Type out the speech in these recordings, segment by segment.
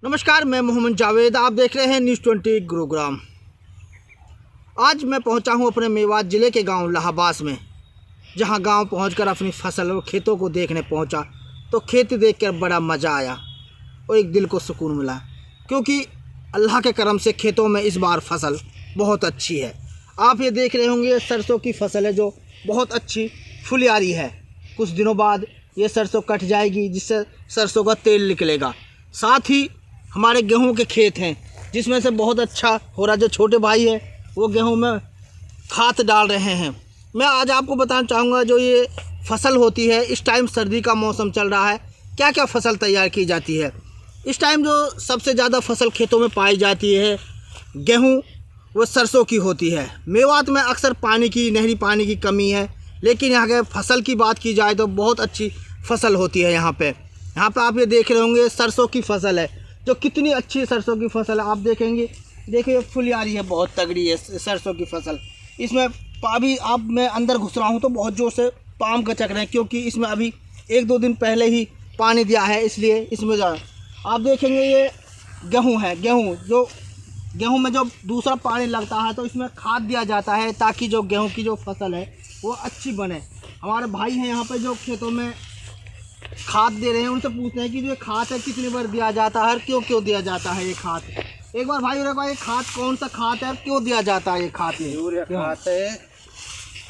नमस्कार, मैं मोहम्मद जावेद। आप देख रहे हैं न्यूज़ 20 गुरुग्राम। आज मैं पहुंचा हूं अपने मेवात ज़िले के गांव लाहबास में, जहां गांव पहुंचकर अपनी फसल और खेतों को देखने पहुंचा तो खेत देखकर बड़ा मज़ा आया और एक दिल को सुकून मिला, क्योंकि अल्लाह के करम से खेतों में इस बार फसल बहुत अच्छी है। आप ये देख रहे होंगे, सरसों की फसल है जो बहुत अच्छी फुलियारी है। कुछ दिनों बाद ये सरसों कट जाएगी, जिससे सरसों का तेल निकलेगा। साथ ही हमारे गेहूं के खेत हैं, जिसमें से बहुत अच्छा हो रहा। जो छोटे भाई है वो गेहूं में खाद डाल रहे हैं। मैं आज आपको बताना चाहूँगा, जो ये फसल होती है, इस टाइम सर्दी का मौसम चल रहा है, क्या क्या फसल तैयार की जाती है। इस टाइम जो सबसे ज़्यादा फसल खेतों में पाई जाती है गेहूं व सरसों की होती है। मेवात में अक्सर पानी की, नहरी पानी की कमी है, लेकिन यहाँ के फसल की बात की जाए तो बहुत अच्छी फसल होती है। यहाँ पे आप ये देख रहे होंगे, सरसों की फसल है जो कितनी अच्छी सरसों की फसल है। आप देखेंगे, देखिए फुलियारी है, बहुत तगड़ी है सरसों की फसल। इसमें अभी आप मैं अंदर घुस रहा हूँ तो बहुत ज़ोर से पाम कचक रहे हैं, क्योंकि इसमें अभी 1-2 दिन पहले ही पानी दिया है, इसलिए इसमें आप देखेंगे ये गेहूँ है। गेहूँ में जो दूसरा पानी लगता है तो इसमें खाद दिया जाता है, ताकि जो गेहूँ की जो फसल है वो अच्छी बने। हमारे भाई हैं यहाँ पे जो खेतों में खाद दे रहे हैं, उनसे पूछते हैं कि जो खाद है कितनी बार दिया जाता है, क्यों दिया जाता है ये खाद। एक बार भाई ये खाद कौन सा खाद है और क्यों दिया जाता है ये खाद? यूरिया खाद है।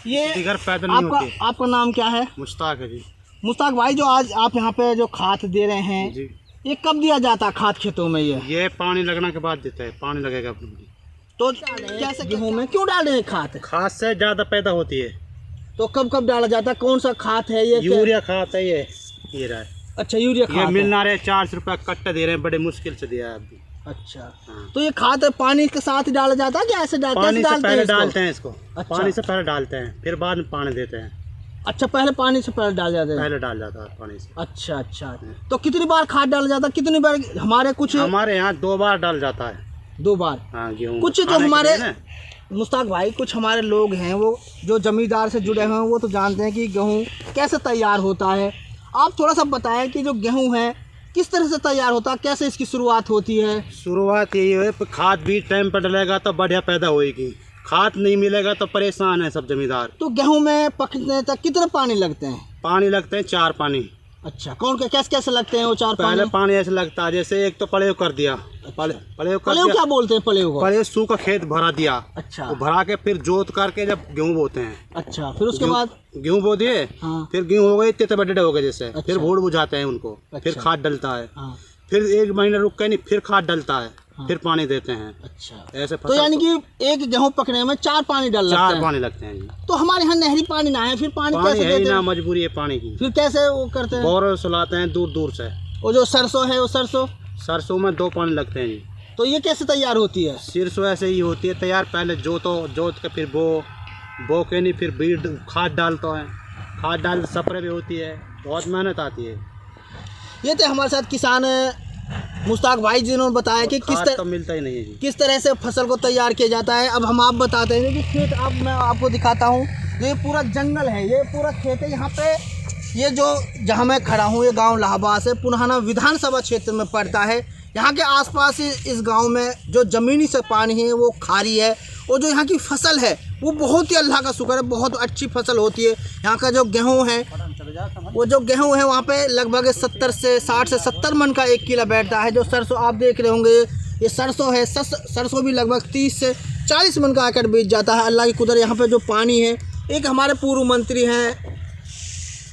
ये दिगर पैदा नहीं होती। आपका नाम क्या है? मुश्ताक है जी। मुश्ताक भाई, जो आज आप यहाँ पे जो खाद दे रहे हैं जी, ये कब दिया जाता है खाद खेतों में? ये पानी लगने के बाद देता है। पानी लगेगा तो कैसे गेहूँ में क्यों डाल रहे हैं खाद? खाद से ज़्यादा पैदा होती है। तो कब डाला जाता है? कौन सा खाद है ये? यूरिया खाद है ये रहा है। अच्छा, यूरिया खाद ये है। मिलना रहे 400 रुपये कट्टा दे रहे हैं, बड़े मुश्किल से दिया है अभी। अच्छा, हाँ। तो ये खाद पानी के साथ डाला जाता है कि ऐसे डालते हैं? पानी से पहले डालते हैं इसको। अच्छा। पानी से पहले डालते हैं, फिर बाद में पानी देते हैं। अच्छा, पहले पानी से पहले डाल जाते हैं? पहले डाल जाता है पानी से। अच्छा, तो कितनी बार खाद डाला जाता है? कितनी बार? हमारे यहाँ 2 बार डाल जाता है। 2 बार? हाँ, गेहूँ कुछ जो हमारे मुश्ताक भाई, कुछ हमारे लोग हैं वो जो जमींदार से जुड़े हुए हैं, वो तो जानते हैं कि गेहूँ कैसे तैयार होता है। आप थोड़ा सा बताएं कि जो गेहूँ है किस तरह से तैयार होता है, कैसे इसकी शुरुआत होती है? शुरुआत यही है, खाद भी टाइम पर डलेगा तो बढ़िया पैदा होएगी। खाद नहीं मिलेगा तो परेशान है सब जमींदार। तो गेहूं में पकने तक कितने पानी लगते हैं? पानी लगते हैं 4 पानी। अच्छा, कौन कैसे लगते हैं वो 4 पहले पानी ऐसे लगता है जैसे एक तो पलेव कर दिया। पलेव क्या बोलते हैं? पलेव को पलेव सूखा खेत भरा दिया। अच्छा, वो भरा के फिर जोत करके जब गेहूँ बोते हैं। अच्छा, फिर उसके बाद गेहूँ बो दिए। हाँ। फिर गेहूँ हो गए, इतने बड़े हो गए जैसे। अच्छा। फिर भूड़ बुझाते हैं उनको। अच्छा। फिर खाद डलता है। हाँ। फिर 1 महीना रुक के नहीं, फिर खाद डलता है। हाँ। फिर पानी देते हैं। अच्छा, ऐसे तो यानी कि एक गेहूं पकने में 4 पानी डल लगते हैं? 4 पानी लगते हैं जी। तो हमारे यहाँ नहरी पानी ना है, फिर पानी कैसे है ही देते ना, हैं? मजबूरी है पानी की। फिर कैसे वो करते हैं? बोर सुलाते हैं दूर से। वो जो सरसों है, वो सरसों में 2 पानी लगते हैं जी। तो ये कैसे तैयार होती है? सरसों ऐसे ही होती है तैयार। पहले जोत के फिर बो के नहीं, फिर बीज खाद डालते हैं। खाद डाल स्प्रे भी होती है, बहुत मेहनत आती है। ये तो हमारे साथ किसान मुश्ताक भाई जिन्होंने बताया कि तो मिलता ही नहीं है जी। किस तरह से फसल को तैयार किया जाता है। अब हम आप बताते हैं कि खेत, अब मैं आपको दिखाता हूँ। ये पूरा जंगल है, ये पूरा खेत है। यहाँ पे ये जो जहाँ मैं खड़ा हूँ, ये गांव लाहबास है, पुनहाना विधानसभा क्षेत्र में पड़ता है। यहाँ के आसपास इस गांव में जो ज़मीनी से पानी है वो खारी है, और जो यहाँ की फसल है वो बहुत ही अल्लाह का शुक्र है, बहुत अच्छी फसल होती है। यहाँ का जो गेहूँ है, वो जो गेहूँ है वहाँ पे लगभग 60 से 70 मन का 1 किलो बैठता है। जो सरसों आप देख रहे होंगे, ये सरसों है। सरसों भी लगभग 30 से 40 मन का आकर बीत जाता है। अल्लाह की कुदरत। यहाँ पे जो पानी है, एक हमारे पूर्व मंत्री हैं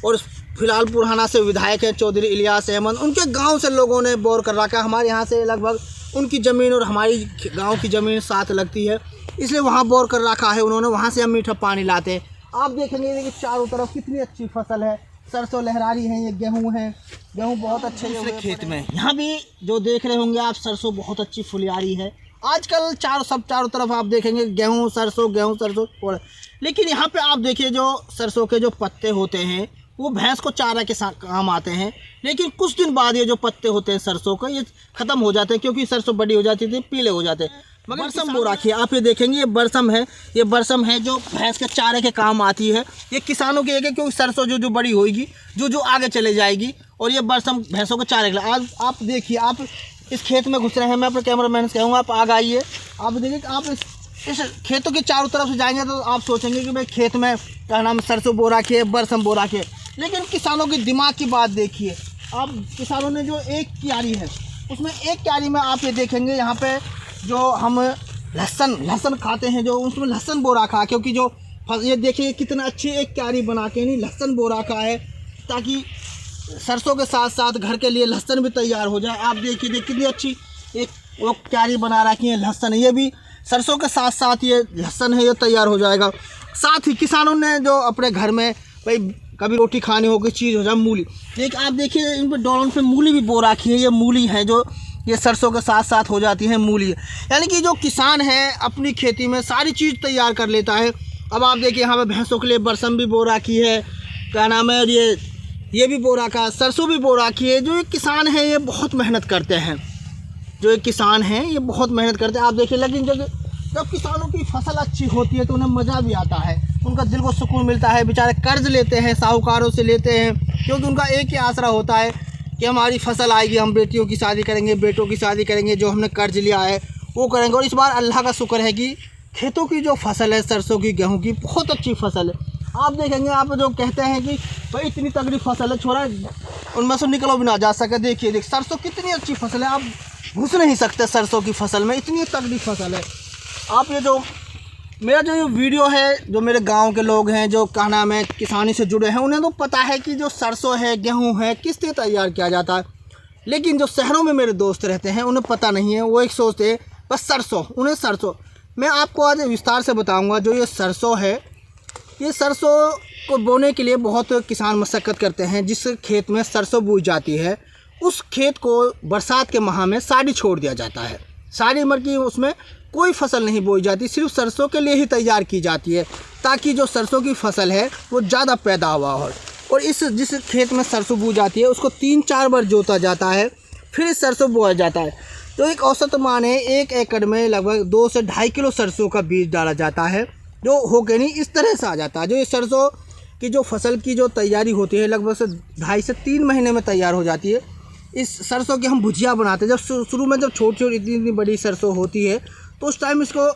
और फिलहाल पुराना से विधायक हैं चौधरी इलियास अहमद, उनके गांव से लोगों ने बोर कर रखा है। हमारे यहाँ से लगभग उनकी ज़मीन और हमारी गांव की ज़मीन साथ लगती है, इसलिए वहाँ बोर कर रखा है उन्होंने। वहाँ से हम मीठा पानी लाते हैं। आप देखेंगे कि चारों तरफ कितनी अच्छी फसल है। सरसों लहरारी है, ये गेहूँ है। गेहूँ बहुत अच्छे हैं खेत में। यहाँ भी जो देख रहे होंगे आप, सरसों बहुत अच्छी फुलियारी है। आजकल चारों तरफ आप देखेंगे गेहूँ सरसों। लेकिन यहाँ पे आप देखिए, जो सरसों के जो पत्ते होते हैं वो भैंस को चारा के काम आते हैं, लेकिन कुछ दिन बाद ये जो पत्ते होते हैं सरसों के, ये ख़त्म हो जाते हैं, क्योंकि सरसों बड़ी हो जाती थी, पीले हो जाते हैं। मगर बरसम बो रखी है, आप ये देखेंगे, ये बरसम है जो भैंस के चारे के काम आती है। ये किसानों की एक है, क्योंकि सरसों जो बड़ी होगी, जो आगे चले जाएगी, और ये बरसम भैंसों के चारे के लिए। आज आप देखिए, आप इस खेत में घुस रहे हैं। मैं अपने कैमरामैन से कहूँगा आप आगे आइए। आप देखिए कि आप इस खेतों के चारों तरफ से जाएंगे तो आप सोचेंगे कि भाई खेत में क्या नाम सरसों बो रखी है, बरसम बो रखी है, लेकिन किसानों के दिमाग की बात देखिए। आप किसानों ने जो एक क्यारी है उसमें एक क्यारी में आप ये देखेंगे यहाँ पे जो हम लहसुन खाते हैं, जो उसमें लहसुन बो रखा है, क्योंकि जो ये देखिए कितना अच्छी एक क्यारी बना के नहीं लहसुन बो रखा है, ताकि सरसों के साथ साथ घर के लिए लहसुन भी तैयार हो जाए। आप देखिए कितनी अच्छी एक वो क्यारी बना रखी है लहसुन, ये भी सरसों के साथ साथ ये लहसुन है ये तैयार हो जाएगा। साथ ही किसानों ने जो अपने घर में भाई कभी रोटी खानी हो, कोई चीज़ हो जाए, मूली, एक आप देखिए इन पर डॉलों पे मूली भी बो रखी है। ये मूली है जो ये सरसों के साथ साथ हो जाती है मूली। यानी कि जो किसान है अपनी खेती में सारी चीज़ तैयार कर लेता है। अब आप देखिए यहाँ पे भैंसों के लिए बरसम भी बो रखी है, क्या नाम है, ये भी बो रखा है, सरसों भी बो रखी है। जो ये किसान है ये बहुत मेहनत करते हैं, जो एक किसान हैं ये बहुत मेहनत करते हैं। आप देखिए, लेकिन जब किसानों की फसल अच्छी होती है तो उन्हें मज़ा भी आता है, उनका दिल को सुकून मिलता है। बेचारे कर्ज लेते हैं, साहूकारों से लेते हैं, क्योंकि उनका एक ही आसरा होता है कि हमारी फसल आएगी, हम बेटियों की शादी करेंगे, बेटों की शादी करेंगे, जो हमने कर्ज लिया है वो करेंगे। और इस बार अल्लाह का शुक्र है कि खेतों की जो फसल है सरसों की, गेहूँ की, बहुत अच्छी फसल है। आप देखेंगे, आप जो कहते हैं कि भाई इतनी तगड़ी फसल है, छोरा उनमें से निकलो भी ना जा सके। देखिए सरसों कितनी अच्छी फसल है, आप घुस नहीं सकते सरसों की फसल में, इतनी तगड़ी फसल है। आप ये जो मेरा जो ये वीडियो है, जो मेरे गांव के लोग हैं जो क्या नाम है किसानी से जुड़े हैं, उन्हें तो पता है कि जो सरसों है, गेहूं है, किस तरह तैयार किया जाता है। लेकिन जो शहरों में मेरे दोस्त रहते हैं उन्हें पता नहीं है, वो एक सोचते हैं बस सरसों, उन्हें सरसों। मैं आपको आज विस्तार से बताऊँगा। जो ये सरसों है, ये सरसों को बोने के लिए बहुत किसान मशक्क़त करते हैं। जिस खेत में सरसों बोई जाती है उस खेत को बरसात के माह में साड़ी छोड़ दिया जाता है। सारी उम्र की उसमें कोई फसल नहीं बोई जाती, सिर्फ सरसों के लिए ही तैयार की जाती है, ताकि जो सरसों की फसल है वो ज़्यादा पैदावार हो। और जिस खेत में सरसों बोई जाती है उसको 3-4 बार जोता जाता है, फिर इस सरसों बोया जाता है। तो एक औसत मान है 1 एकड़ में लगभग 2 से 2.5 किलो सरसों का बीज डाला जाता है, जो हो के नहीं इस तरह से आ जाता है। जो ये सरसों की जो फसल की जो तैयारी होती है लगभग से 2.5 से 3 महीने में तैयार हो जाती है। इस सरसों की हम भुजिया बनाते हैं। जब शुरू में जब छोटी इतनी बड़ी सरसों होती है तो उस टाइम इसको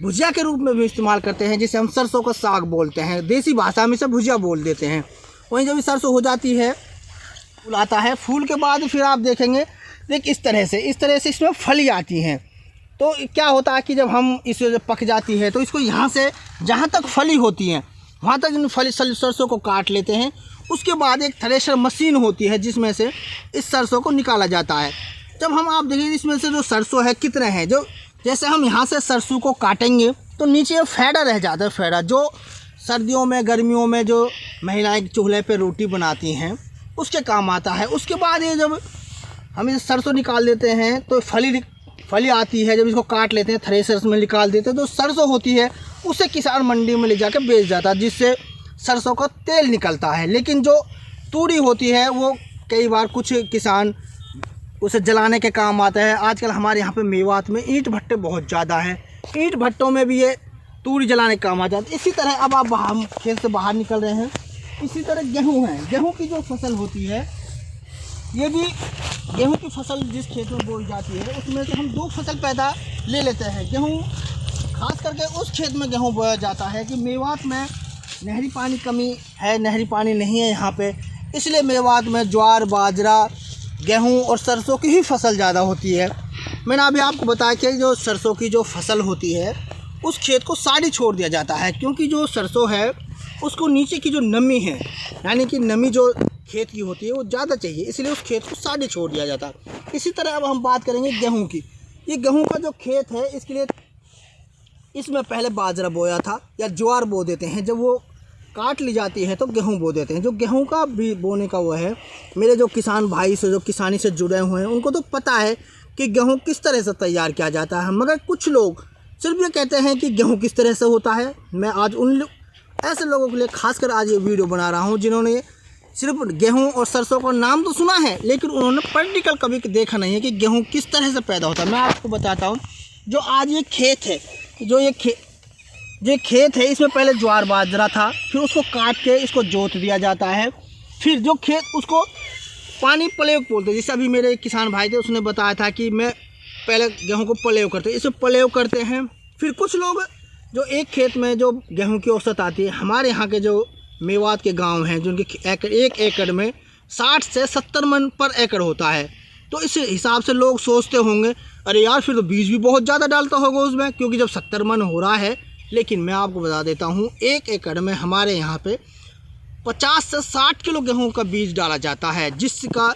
भुजिया के रूप में भी इस्तेमाल करते हैं, जिसे हम सरसों का साग बोलते हैं, देसी भाषा में इसे भुजिया बोल देते हैं। वहीं जब सरसों हो जाती है, फूल आता है, फूल के बाद फिर आप देखेंगे देख इस तरह से इसमें फली आती हैं। तो क्या होता है कि जब हम इसे पक जाती है तो इसको यहाँ से जहाँ तक फली होती हैं वहाँ तक इन फली सरसों को काट लेते हैं। उसके बाद एक थ्रेशर मशीन होती है जिसमें से इस सरसों को निकाला जाता है। जब हम आप देखिए इसमें से जो सरसों है कितने हैं, जो जैसे हम यहाँ से सरसों को काटेंगे तो नीचे फेड़ा रह जाता है, फेड़ा जो सर्दियों में गर्मियों में जो महिलाएं चूल्हे पे रोटी बनाती हैं उसके काम आता है। उसके बाद ये जब हम इस सरसों निकाल देते हैं तो फली आती है, जब इसको काट लेते हैं थ्रेशर में निकाल देते हैं तो सरसों होती है उसे किसान मंडी में ले जाकर बेच जाता है, जिससे सरसों का तेल निकलता है। लेकिन जो तूड़ी होती है वो कई बार कुछ किसान उसे जलाने के काम आता है। आजकल हमारे यहाँ पे मेवात में ईंट भट्टे बहुत ज़्यादा हैं, ईंट भट्टों में भी ये तूड़ी जलाने के काम आ जाता है। इसी तरह अब आप हम खेत से बाहर निकल रहे हैं, इसी तरह गेहूँ है, गेहूँ की जो फसल होती है, ये भी गेहूँ की फसल जिस खेत में बोई जाती है उसमें से हम 2 फसल पैदा ले लेते हैं। गेहूँ खास करके उस खेत में गेहूँ बोया जाता है कि मेवात में नहरी पानी कमी है, नहरी पानी नहीं है यहाँ पे, इसलिए मेवात में ज्वार, बाजरा, गेहूँ और सरसों की ही फसल ज़्यादा होती है। मैंने अभी आपको बताया कि जो सरसों की जो फसल होती है उस खेत को साड़ी छोड़ दिया जाता है, क्योंकि जो सरसों है उसको नीचे की जो नमी है, यानी कि नमी जो खेत की होती है वो ज़्यादा चाहिए, इसलिए उस खेत को साड़ी छोड़ दिया जाता है। इसी तरह अब हम बात करेंगे गेहूँ की। ये गेहूँ का जो खेत है इसके लिए इसमें पहले बाजरा बोया था या ज्वार बो देते हैं, जब वो काट ली जाती है तो गेहूँ बो देते हैं। जो गेहूँ का भी बोने का वो है, मेरे जो किसान भाई से जो किसानी से जुड़े हुए हैं उनको तो पता है कि गेहूँ किस तरह से तैयार किया जाता है, मगर कुछ लोग सिर्फ ये कहते हैं कि गेहूँ किस तरह से होता है। मैं आज उन ऐसे लोगों के लिए खासकर आज ये वीडियो बना रहा हूँ जिन्होंने सिर्फ गेहूँ और सरसों का नाम तो सुना है लेकिन उन्होंने प्रैक्टिकल कभी देखा नहीं है कि गेहूँ किस तरह से पैदा होता है। मैं आपको बताता हूँ, जो आज ये खेत है, जो ये खेत है इसमें पहले ज्वार बाजरा था, फिर उसको काट के इसको जोत दिया जाता है, फिर जो खेत उसको पानी पलेव बोलते हैं। जैसे अभी मेरे एक किसान भाई थे, उसने बताया था कि मैं पहले गेहूं को पलेव करते हैं, इसे पलेव करते हैं। फिर कुछ लोग जो एक खेत में जो गेहूं की औसत आती है, हमारे यहाँ के जो मेवात के गांव हैं जिनके एक एकड़ में 60 से 70 मन पर एकड़ होता है, तो इस हिसाब से लोग सोचते होंगे अरे यार फिर तो बीज भी बहुत ज़्यादा डालता होगा उसमें, क्योंकि जब 70 मन हो रहा है। लेकिन मैं आपको बता देता हूँ, एक एकड़ में हमारे यहाँ पे 50 से 60 किलो गेहूं का बीज डाला जाता है, जिसका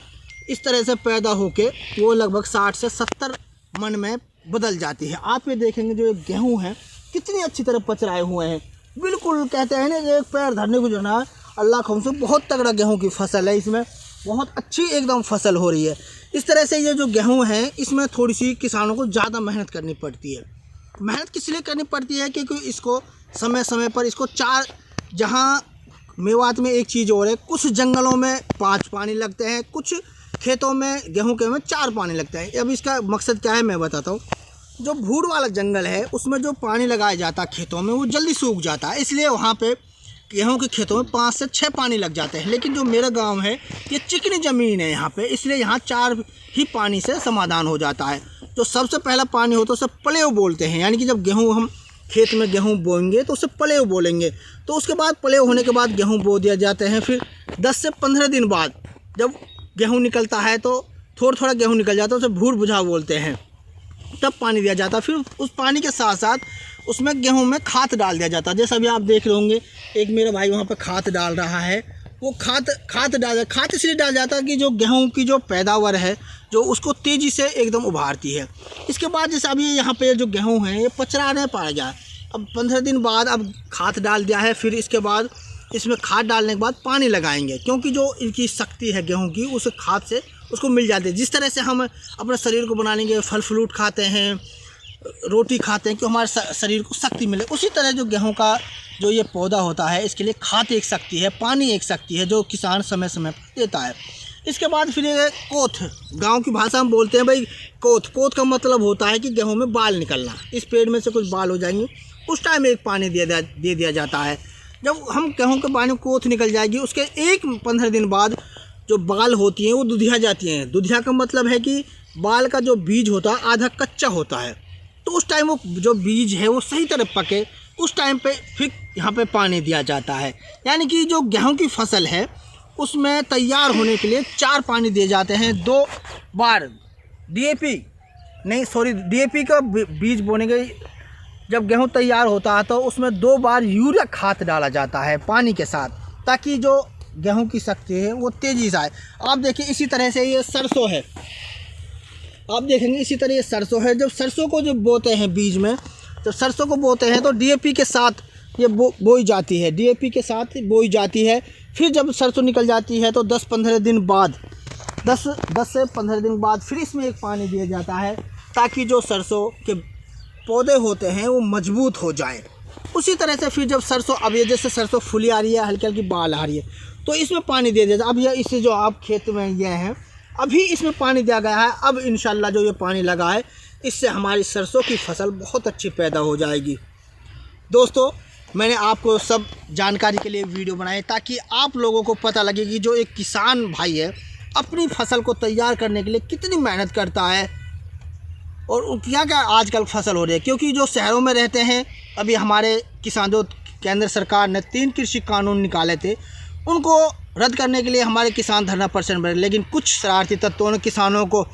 इस तरह से पैदा होके वो लगभग 60 से 70 मन में बदल जाती है। आप ये देखेंगे जो ये गेहूं है कितनी अच्छी तरह पचराए हुए हैं, बिल्कुल कहते हैं ना एक पैर धरने को जो ना अल्लाह खौफ से बहुत तगड़ा गेहूं की फसल है, इसमें बहुत अच्छी एकदम फसल हो रही है। इस तरह से ये जो गेहूं है इसमें थोड़ी सी किसानों को ज़्यादा मेहनत करनी पड़ती है। मेहनत किस लिए करनी पड़ती है, क्योंकि इसको समय समय पर इसको जहाँ मेवात में एक चीज़ और है, कुछ जंगलों में 5 पानी लगते हैं, कुछ खेतों में गेहूं के में 4 पानी लगता है। अब इसका मकसद क्या है मैं बताता हूँ। जो भूड़ वाला जंगल है उसमें जो पानी लगाया जाता है खेतों में वो जल्दी सूख जाता है, इसलिए वहाँ पे गेहूं के खेतों में 5 से 6 पानी लग जाते हैं। लेकिन जो मेरा गांव है ये चिकनी ज़मीन है यहाँ पे, इसलिए यहाँ 4 ही पानी से समाधान हो जाता है। तो सबसे पहला पानी हो तो उसे पलेव बोलते हैं, यानी कि जब गेहूँ हम खेत में गेहूं बोएंगे तो उसे पलेव बोलेंगे। तो उसके बाद पलेव होने के बाद गेहूं बो दिया जाते हैं। फिर 10 से 15 दिन बाद जब गेहूं निकलता है तो थोड़ा गेहूं निकल जाता है, उसे भूर बुझा बोलते हैं, तब पानी दिया जाता है। फिर उस पानी के साथ साथ उसमें गेहूं में खाद डाल दिया जाता है। जैसे अभी आप देख रहे होंगे एक मेरा भाई वहाँ पर खाद डाल रहा है, वो खाद इसलिए डाल जाता है कि जो गेहूं की जो पैदावार है जो उसको तेज़ी से एकदम उभारती है। इसके बाद जैसे अभी यहाँ पे जो गेहूं है ये पचरा नहीं पाया गया, अब 15 दिन बाद अब खाद डाल दिया है। फिर इसके बाद इसमें खाद डालने के बाद पानी लगाएंगे, क्योंकि जो इनकी शक्ति है गेहूं की उस खाद से उसको मिल जाती है। जिस तरह से हम अपने शरीर को बनाने के फल फ्रूट खाते हैं, रोटी खाते हैं कि हमारे शरीर को शक्ति मिले, उसी तरह जो गेहूं का जो ये पौधा होता है इसके लिए खाद एक शक्ति है, पानी एक शक्ति है जो किसान समय समय पर देता है। इसके बाद फिर ये कोथ, गांव की भाषा में बोलते हैं भाई कोथ का मतलब होता है कि गेहूं में बाल निकलना, इस पेड़ में से कुछ बाल हो जाएंगे, उस टाइम एक पानी दे दिया जाता है। जब हम गेहूं के पानी कोथ निकल जाएगी उसके 15 दिन बाद जो बाल होती हैं वो दुधिया जाती हैं। दुधिया का मतलब है कि बाल का जो बीज होता है आधा कच्चा होता है, तो उस टाइम वो जो बीज है वो सही तरह पके, उस टाइम पे फिर यहाँ पे पानी दिया जाता है। यानी कि जो गेहूं की फसल है उसमें तैयार होने के लिए 4 पानी दिए जाते हैं। 2 बार डीएपी का बीज बोने के जब गेहूं तैयार होता है तो उसमें 2 बार यूरिया खाद डाला जाता है पानी के साथ, ताकि जो गेहूं की शक्ति है वो तेज़ी से आए। आप देखिए इसी तरह से ये सरसों है, आप देखेंगे इसी तरह ये सरसों है। जब सरसों को जब बोते हैं बीज में, जब सरसों को बोते हैं तो डीएपी के साथ ये बोई जाती है, डीएपी के साथ बोई जाती है। फिर जब सरसों निकल जाती है तो 10-15 दिन बाद 10 से 15 दिन बाद फिर इसमें एक पानी दिया जाता है, ताकि जो सरसों के पौधे होते हैं वो मजबूत हो जाए। उसी तरह से फिर जब सरसों, अब ये जैसे सरसों फूली आ रही है, हल्की हल्की बाल आ रही है, तो इसमें पानी दे दिया जाए। अब ये इससे जो आप खेत में ये हैं अभी इसमें पानी दिया गया है, अब इंशाल्लाह जो ये पानी लगा है इससे हमारी सरसों की फसल बहुत अच्छी पैदा हो जाएगी। दोस्तों मैंने आपको सब जानकारी के लिए वीडियो बनाई ताकि आप लोगों को पता लगे कि जो एक किसान भाई है अपनी फसल को तैयार करने के लिए कितनी मेहनत करता है और क्या क्या आजकल फसल हो रही है। क्योंकि जो शहरों में रहते हैं, अभी हमारे किसान जो केंद्र सरकार ने 3 कृषि कानून निकाले थे उनको रद्द करने के लिए हमारे किसान धरना प्रदर्शन पर, लेकिन कुछ शरारती तत्वों ने किसानों को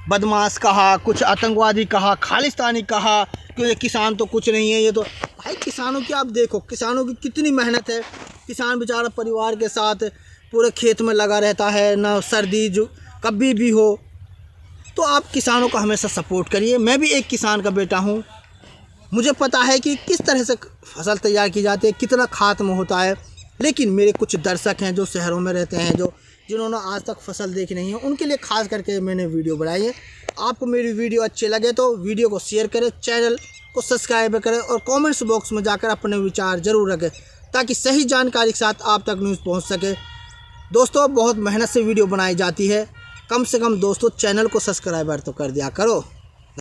बदमाश कहा, कुछ आतंकवादी कहा, खालिस्तानी कहा कि ये किसान तो कुछ नहीं है। ये तो भाई किसानों की आप देखो, किसानों की कितनी मेहनत है। किसान बेचारा परिवार के साथ पूरे खेत में लगा रहता है, ना सर्दी जो कभी भी हो। तो आप किसानों को हमेशा सपोर्ट करिए। मैं भी एक किसान का बेटा हूँ, मुझे पता है कि किस तरह से फसल तैयार की जाती है, कितना खात्मा होता है। लेकिन मेरे कुछ दर्शक हैं जो शहरों में रहते हैं, जिन्होंने आज तक फसल देखी नहीं है, उनके लिए खास करके मैंने वीडियो बनाई है। आपको मेरी वीडियो अच्छी लगे तो वीडियो को शेयर करें, चैनल को सब्सक्राइब करें और कमेंट्स बॉक्स में जाकर अपने विचार ज़रूर रखें, ताकि सही जानकारी के साथ आप तक न्यूज़ पहुंच सके। दोस्तों बहुत मेहनत से वीडियो बनाई जाती है, कम से कम दोस्तों चैनल को सब्सक्राइबर तो कर दिया करो।